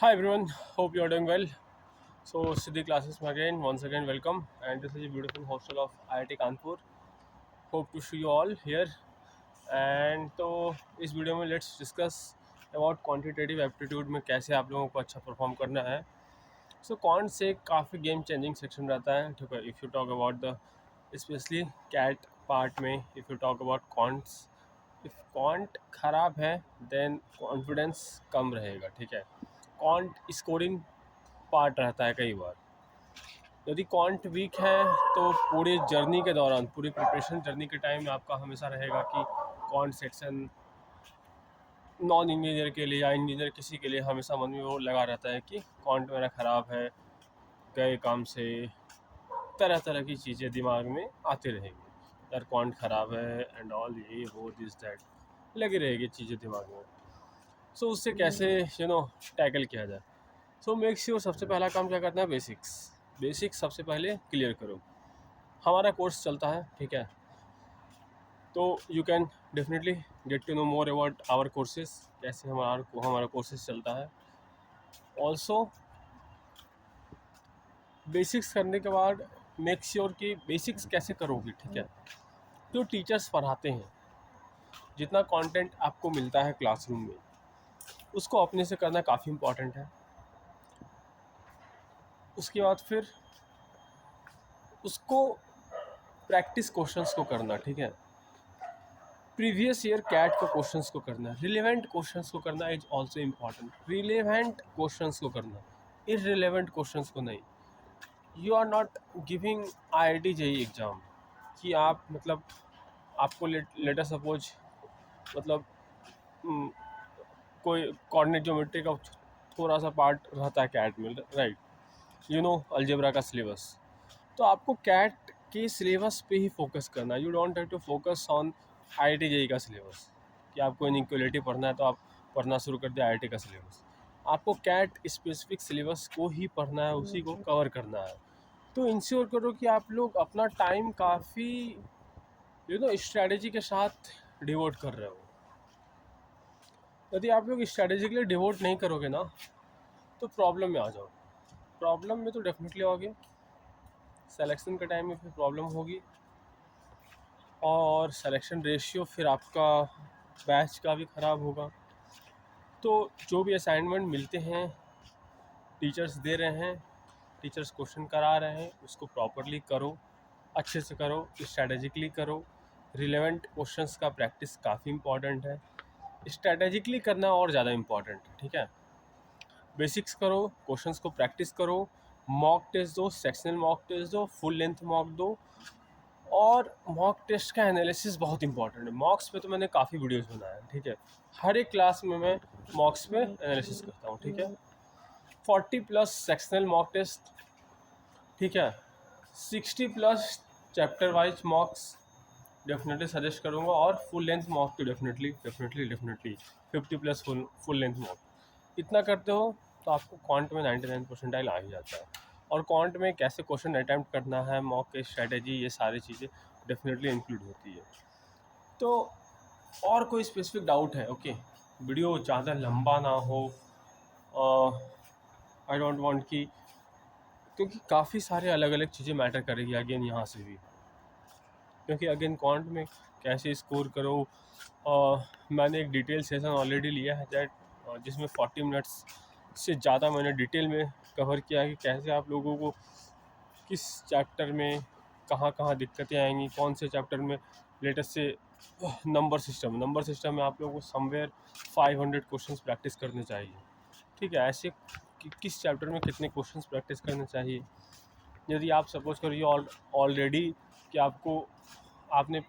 Hi everyone, hope you are doing well. So Siddhi classes again, once again welcome, and this is a beautiful hostel of IIT Kanpur. Hope to see you all here. And तो इस video में let's discuss about quantitative aptitude में कैसे आप लोगों को अच्छा perform करना है. सो कॉन्ट से काफ़ी गेम चेंजिंग सेक्शन रहता है. ठीक है, if you talk about the specially CAT part में, if you talk about quants, if quant ख़राब है देन कॉन्फिडेंस कम रहेगा. ठीक है, कॉन्ट स्कोरिंग पार्ट रहता है कई बार. यदि कॉन्ट वीक है तो पूरी जर्नी के दौरान, पूरी प्रिपरेशन जर्नी के टाइम में आपका हमेशा रहेगा कि कॉन्ट सेक्शन नॉन इंजीनियर के लिए या इंजीनियर किसी के लिए हमेशा मन में वो लगा रहता है कि कॉन्ट मेरा ख़राब है, गए काम से, तरह तरह की चीज़ें दिमाग में आती रहेंगी. यार कॉन्ट ख़राब है एंड ऑल, ये वो दिस दैट लगी रहेगी चीज़ें दिमाग में. सो उससे कैसे टैकल किया जाए. सो मेक श्योर सबसे पहला काम क्या करना है, बेसिक्स सबसे पहले क्लियर करो. हमारा कोर्स चलता है, ठीक है, तो you can definitely get to know more about our courses, कैसे हमारा कोर्सेज चलता है. ऑल्सो बेसिक्स करने के बाद मेक श्योर कि बेसिक्स कैसे करोगे. ठीक है, जो टीचर्स पढ़ाते हैं, जितना कंटेंट आपको मिलता है क्लासरूम में, उसको अपने से करना काफ़ी इम्पॉर्टेंट है. उसके बाद फिर उसको प्रैक्टिस क्वेश्चंस को करना. ठीक है, प्रीवियस ईयर कैट के क्वेश्चंस को करना, रिलेवेंट क्वेश्चंस को करना is also important. Relevant questions को करना, इररिलेवेंट क्वेश्चंस को नहीं. You are not giving IIT JEE exam कि आप मतलब आपको लेटर सपोज मतलब कोई कोऑर्डिनेट ज्योमेट्री का थोड़ा सा पार्ट रहता है कैट में, राइट, अलजेब्रा का सिलेबस. तो आपको कैट के सिलेबस पे ही फोकस करना है. You don't have to focus on IIT JEE का सिलेबस कि आपको इनइक्वालिटी पढ़ना है तो आप पढ़ना शुरू कर दिया IIT का सिलेबस. आपको कैट स्पेसिफिक सिलेबस को ही पढ़ना है, उसी को कवर करना है. तो इंश्योर करो कि आप लोग अपना टाइम काफ़ी स्ट्रैटेजी के साथ डिवोट कर रहे हो. यदि आप लोग स्ट्रैटेजिकली डिवोट नहीं करोगे ना तो प्रॉब्लम में आ जाओ. प्रॉब्लम में तो डेफिनेटली आओगे, सिलेक्शन के टाइम में फिर प्रॉब्लम होगी, और सिलेक्शन रेशियो फिर आपका बैच का भी ख़राब होगा. तो जो भी असाइनमेंट मिलते हैं, टीचर्स दे रहे हैं, टीचर्स क्वेश्चन करा रहे हैं, उसको प्रॉपरली करो, अच्छे से करो, स्ट्रैटेजिकली करो. रिलेवेंट क्वेश्चंस का प्रैक्टिस काफ़ी इंपॉर्टेंट है. स्ट्रैटेजिकली करना और ज़्यादा इम्पॉर्टेंट है. ठीक है, बेसिक्स करो, क्वेश्चंस को प्रैक्टिस करो, मॉक टेस्ट दो, सेक्शनल मॉक टेस्ट दो, फुल लेंथ मॉक दो. और मॉक टेस्ट का एनालिसिस बहुत इंपॉर्टेंट है. मॉक्स पे तो मैंने काफ़ी वीडियोस बनाए हैं. ठीक है, हर एक क्लास में मैं मॉक्स पे एनालिसिस करता हूँ. ठीक है, 40+ सेक्शनल मॉक टेस्ट, ठीक है, 60+ चैप्टर वाइज मॉक्स डेफिनेटली सजेस्ट करूँगा, और फुल लेंथ मॉक तो डेफिनेटली 50+ फुल लेंथ मॉक. इतना करते हो तो आपको क्वांट में 99 परसेंटाइल आ ही जाता है. और क्वांट में कैसे क्वेश्चन अटैम्प्ट करना है, मॉक की स्ट्रैटेजी, ये सारी चीज़ें डेफिनेटली इंक्लूड होती है. तो और कोई स्पेसिफिक डाउट है? ओके, वीडियो ज़्यादा लंबा ना हो, आई डोंट वांट कि, क्योंकि काफ़ी सारे अलग अलग चीज़ें मैटर करेगी अगेन यहाँ से भी. क्योंकि अगेन क्वांट में कैसे स्कोर करो, मैंने एक डिटेल सेशन ऑलरेडी लिया है दैट, जिसमें 40 मिनट्स से ज़्यादा मैंने डिटेल में कवर किया है कि कैसे आप लोगों को किस चैप्टर में कहाँ कहाँ दिक्कतें आएंगी, कौन से चैप्टर में लेटेस्ट से नंबर सिस्टम में आप लोगों को समवेयर 500 क्वेश्चंस प्रैक्टिस करने चाहिए. ठीक है, ऐसे किस चैप्टर में कितने क्वेश्चंस प्रैक्टिस करने चाहिए. यदि आप सपोज करिए ऑलरेडी कि आपने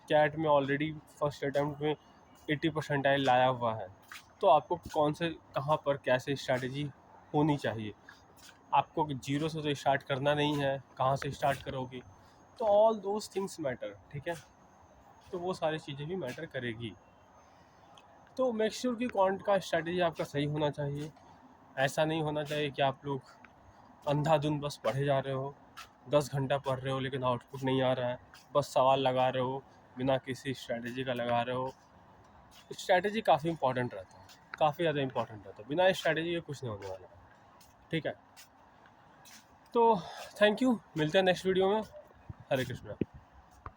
कैट में ऑलरेडी फर्स्ट अटैम्प्ट में 80 परसेंटाइल लाया हुआ है, तो आपको कौन से कहाँ पर कैसे स्ट्रैटेजी होनी चाहिए. आपको जीरो से तो स्टार्ट करना नहीं है, कहाँ से स्टार्ट करोगे. तो ऑल दोज थिंग्स मैटर. ठीक है, तो वो सारी चीज़ें भी मैटर करेगी. तो मेक श्योर कि क्वांट का स्ट्रैटेजी आपका सही होना चाहिए. ऐसा नहीं होना चाहिए कि आप लोग अंधाधुंध बस पढ़े जा रहे हो, 10 घंटा पढ़ रहे हो लेकिन आउटपुट नहीं आ रहा है, बस सवाल लगा रहे हो बिना किसी स्ट्रैटेजी का लगा रहे हो. स्ट्रैटेजी काफ़ी इंपॉर्टेंट रहता है. काफ़ी ज़्यादा इंपॉर्टेंट है, तो बिना स्ट्रैटेजी के कुछ नहीं होने वाला। ठीक है, तो थैंक यू, मिलते हैं नेक्स्ट वीडियो में। हरे कृष्णा।